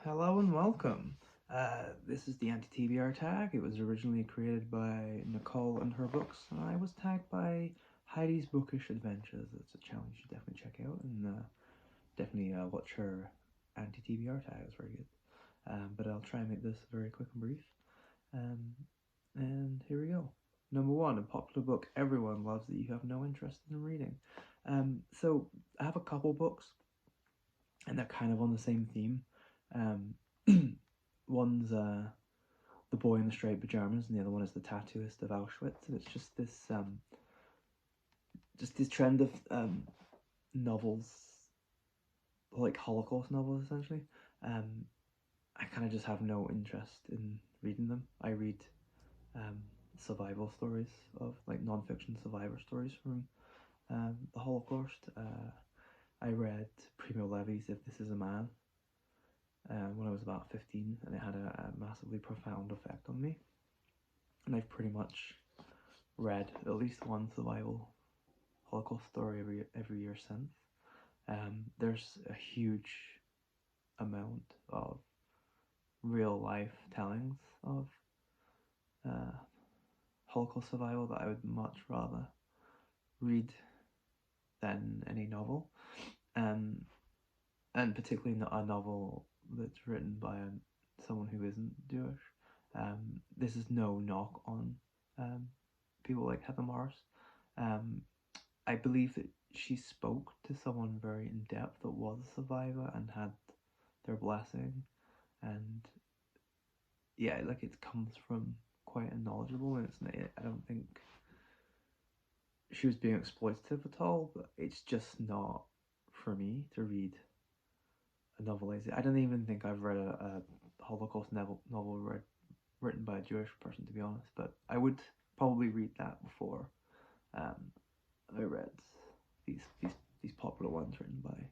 Hello and welcome. This is the Anti-TBR Tag. It was originally created by Nicole and her books, and I was tagged by Heidi's Bookish Adventures. It's a channel you should definitely check out, and definitely watch her Anti-TBR Tag. It's very good. But I'll try and make this very quick and brief. And here we go. Number 1, a popular book everyone loves that you have no interest in reading. So I have a couple books, and they're kind of on the same theme. One's The Boy in the Striped Pajamas, and the other one is The Tattooist of Auschwitz, and it's just this trend of novels, like Holocaust novels essentially. I kind of just have no interest in reading them. I read survival stories of like non-fiction survivor stories from the Holocaust. I read Primo Levi's If This Is a Man when I was about 15, and it had a massively profound effect on me. And I've pretty much read at least one survival Holocaust story every year since. There's a huge amount of real life tellings of Holocaust survival that I would much rather read than any novel, and particularly not a novel that's written by someone who isn't Jewish. This is no knock on people like Heather Morris. I believe that she spoke to someone very in depth that was a survivor and had their blessing, and yeah, like it comes from quite a knowledgeable, and I don't think she was being exploitative at all, but it's just not for me to read a novel like that. I don't even think I've read a Holocaust novel written by a Jewish person, to be honest, but I would probably read that before I read these popular ones written by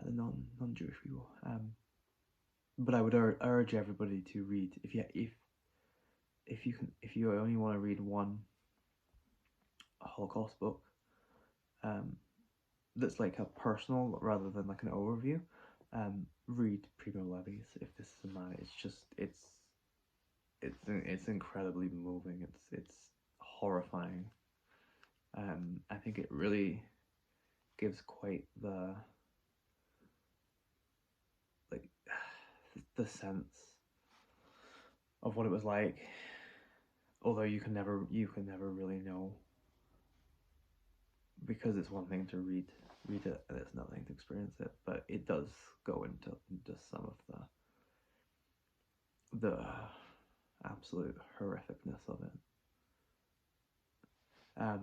the non-Jewish people. But I would urge everybody to read, if you only want to read one Holocaust book that's like a personal rather than like an overview, read Primo Levi's If This Is a Man. It's incredibly moving. It's horrifying. I think it really gives quite the sense of what it was like, although you can never really know, because it's one thing to read it and it's another thing to experience it, but it does go into some of the absolute horrificness of it.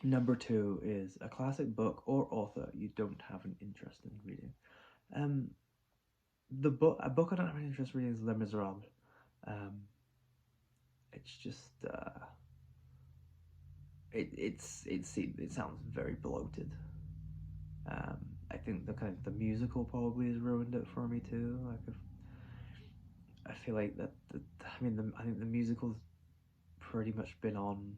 Number 2 is a classic book or author you don't have an interest in reading. A book I don't have an interest in reading is Les Miserables. It's just it sounds very bloated. I think the musical probably has ruined it for me too. I feel like I think the musical's pretty much been on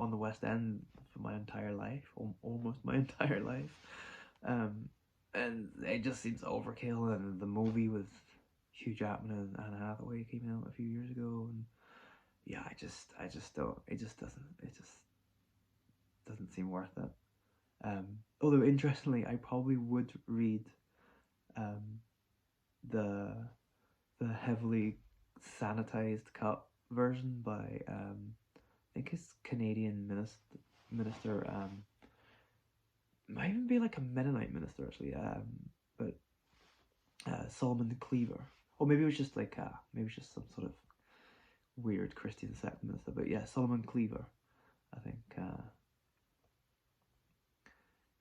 the West End for my entire life, almost my entire life, and it just seems overkill. And the movie with Hugh Jackman and Anne Hathaway came out a few years ago, and yeah, I just don't. It just doesn't seem worth it. Although interestingly, I probably would read the heavily sanitized cut version by I think it's Canadian minister, might even be like a Mennonite minister actually, but Solomon Cleaver, or maybe it was just like maybe it's just some sort of weird Christian sect minister, but yeah, Solomon Cleaver, I think,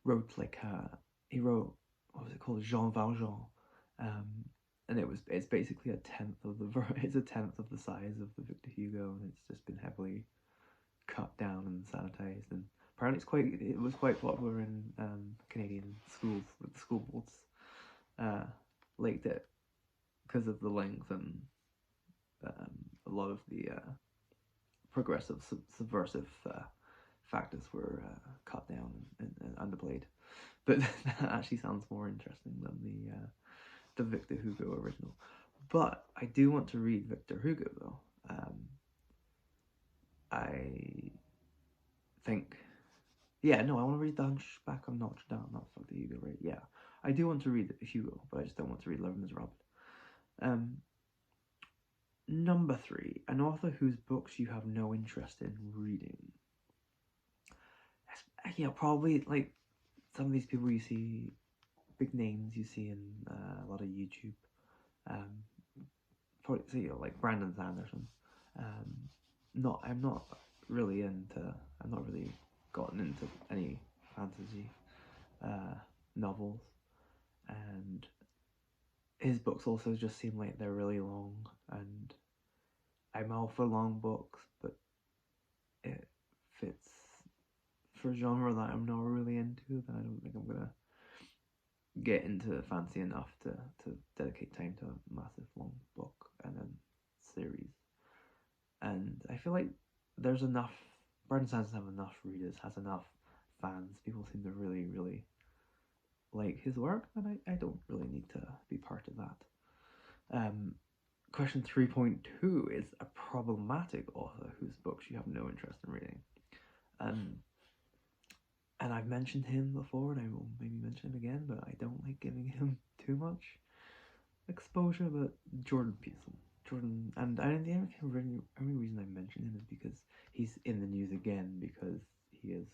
wrote he wrote, what was it called, Jean Valjean, and it's basically a tenth of the size of the Victor Hugo, and it's just been heavily cut down and sanitized, and apparently it was quite popular in Canadian schools, with the school boards liked it because of the length, and a lot of the progressive subversive factors were cut down and underplayed. but that actually sounds more interesting than the Victor Hugo original. But I do want to read Victor Hugo though. I think, yeah, no, I want to read The Hunchback of Notre Dame. That's Victor Hugo, right? Yeah, I do want to read Hugo, but I just don't want to read Les Miserables. Number 3, an author whose books you have no interest in reading. Yeah, probably like some of these people you see, big names you see in a lot of YouTube. Probably, so, like Brandon Sanderson. I'm not really gotten into any fantasy novels, and his books also just seem like they're really long, and I'm all for long books, but it fits for a genre that I'm not really into, then I don't think I'm gonna get into fancy enough to dedicate time to a massive long book and then series. And I feel like there's enough, Brandon Sanderson have enough readers, has enough fans, people seem to really, really like his work, and I don't really need to be part of that. Question 3.2 is a problematic author whose books you have no interest in reading. And I've mentioned him before, and I will maybe mention him again, but I don't like giving him too much exposure. But Jordan Peterson. And the only reason I mention him is because he's in the news again, because he is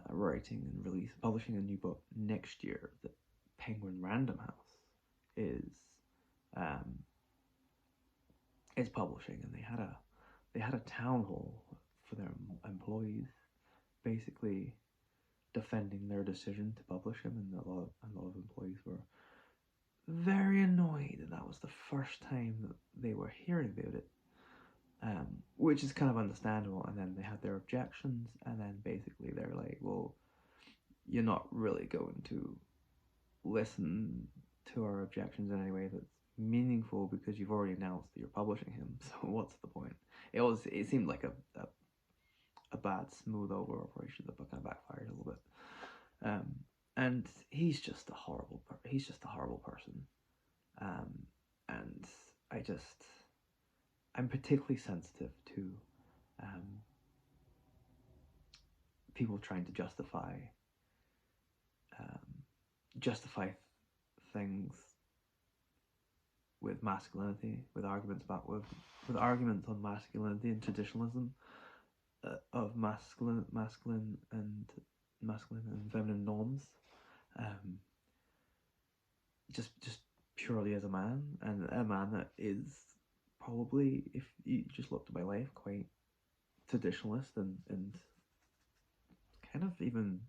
writing and publishing a new book next year that Penguin Random House is publishing, and they had a town hall for their employees, basically defending their decision to publish him, and a lot of employees were very annoyed, and that was the first time that they were hearing about it, which is kind of understandable. And then they had their objections, and then basically they're like, well, you're not really going to listen to our objections in any way that's meaningful, because you've already announced that you're publishing him, so what's the point? It seemed like a bad smooth over operation that kind of backfired a little bit. And he's just a horrible person. And I'm particularly sensitive to people trying to justify things with masculinity, with arguments on masculinity and traditionalism of masculine and feminine norms, just purely as a man, and a man that is probably, if you just looked at my life, quite traditionalist and kind of even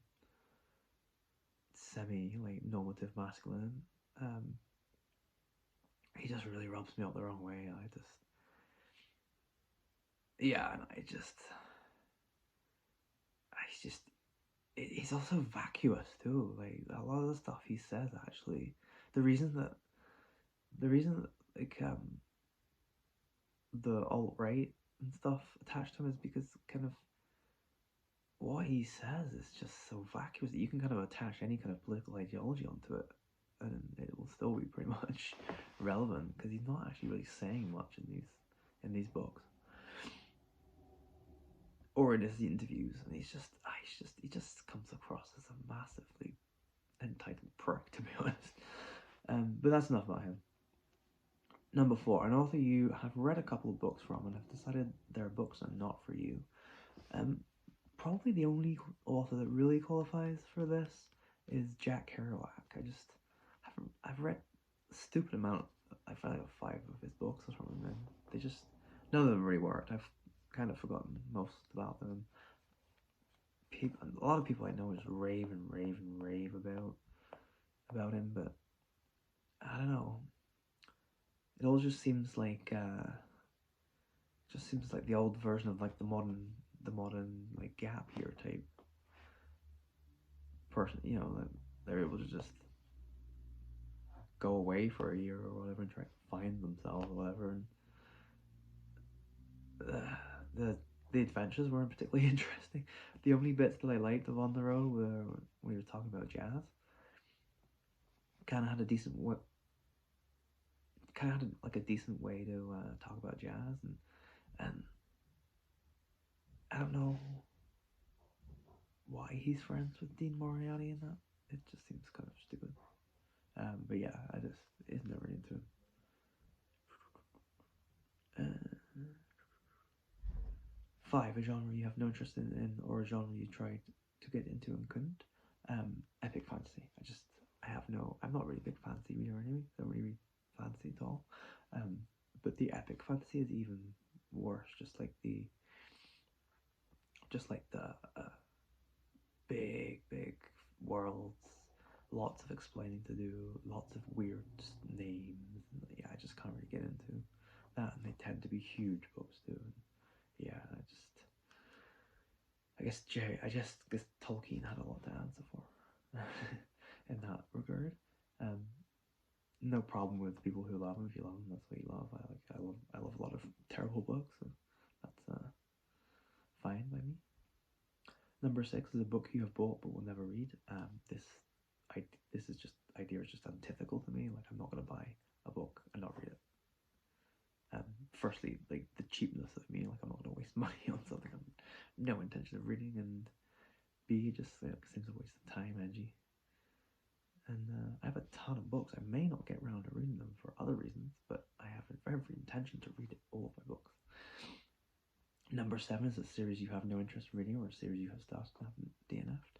semi like normative masculine. He just really rubs me up the wrong way. He's also vacuous too. Like a lot of the stuff he says, actually, the reason that like the alt-right and stuff attached to him is because kind of what he says is just so vacuous that you can kind of attach any kind of political ideology onto it, and it will still be pretty much relevant, because he's not actually really saying much in these books or in his interviews, and he just comes across as a massively entitled prick, to be honest. But that's enough about him. Number 4, an author you have read a couple of books from and have decided their books are not for you. Probably the only author that really qualifies for this is Jack Kerouac. I've read a stupid amount. I found like 5 of his books or something, and none of them really worked. I've kind of forgotten most about them. A lot of people I know just rave about him, but I don't know. It all just seems like the old version of like the modern like Gap Year type person, that they're able to just go away for a year or whatever and try to find themselves or whatever. And the adventures weren't particularly interesting. The only bits that I liked of On the Road were when we were talking about jazz. Kind of had a decent like a decent way to talk about jazz, and I don't know why he's friends with Dean Moriarty in that. It just seems kind of stupid. But yeah, I just is never into him. 5, a genre you have no interest in or a genre you tried to get into and couldn't. Epic fantasy. I'm not really a big fantasy reader anyway. Don't really read fantasy at all. But the epic fantasy is even worse. Just like the big worlds, lots of explaining to do, lots of weird names. Yeah, I just can't really get into that, and they tend to be huge books too. And yeah, I guess Tolkien had a lot to answer for in that regard. No problem with people who love him. If you love him, that's what you love. I love a lot of terrible books, so that's fine by me. Number 6 is a book you have bought but will never read. This is just idea is just antithetical to me. Like, I'm not gonna buy a book and not read it. Firstly, like the cheapness of me, like I'm not gonna waste money on something I'm no intention of reading, and B, it just seems a waste of time, energy. And I have a ton of books. I may not get around to reading them for other reasons, but I have every intention to read all of my books. Number 7 is a series you have no interest in reading, or a series you have started and haven't DNF'd.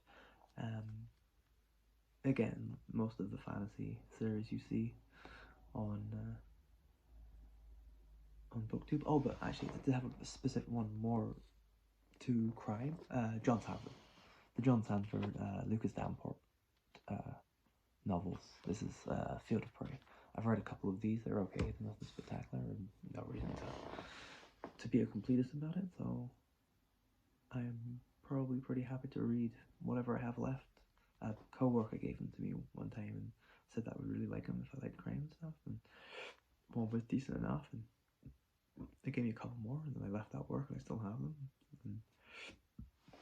Again, most of the fantasy series you see on BookTube. Oh, but actually, to have a specific one more to crime, John Sanford. The John Sanford, Lucas Davenport novels. This is Field of Prey. I've read a couple of these. They're okay. They're nothing spectacular, and no reason to be a completist about it. So I'm probably pretty happy to read whatever I have left. A co-worker gave them to me one time and said that I would really like them if I liked crime and stuff. And one was decent enough, and they gave me a couple more, and then I left that work and I still have them. And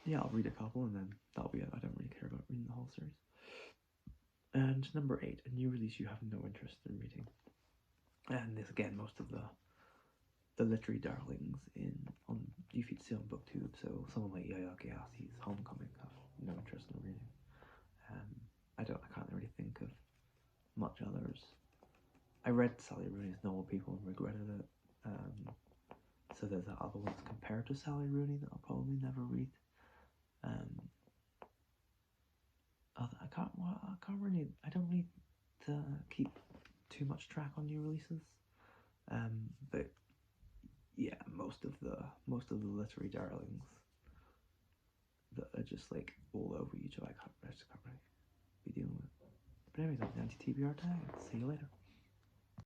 yeah, I'll read a couple, and then that'll be it. I don't really care about reading the whole series. And number 8, a new release you have no interest in reading. And this again, most of the literary darlings you could see on BookTube. So someone like Yaya Gyasi's Homecoming, I have no interest in reading. I can't really think of much others. I read Sally Rooney's Normal People and regretted it. So there's that other ones compared to Sally Rooney that I'll probably never read. I don't need to keep too much track on new releases. But yeah, most of the literary darlings that are just like all over YouTube, I just can't really be dealing with. But anyways, that's the Anti-TBR Tag. See you later.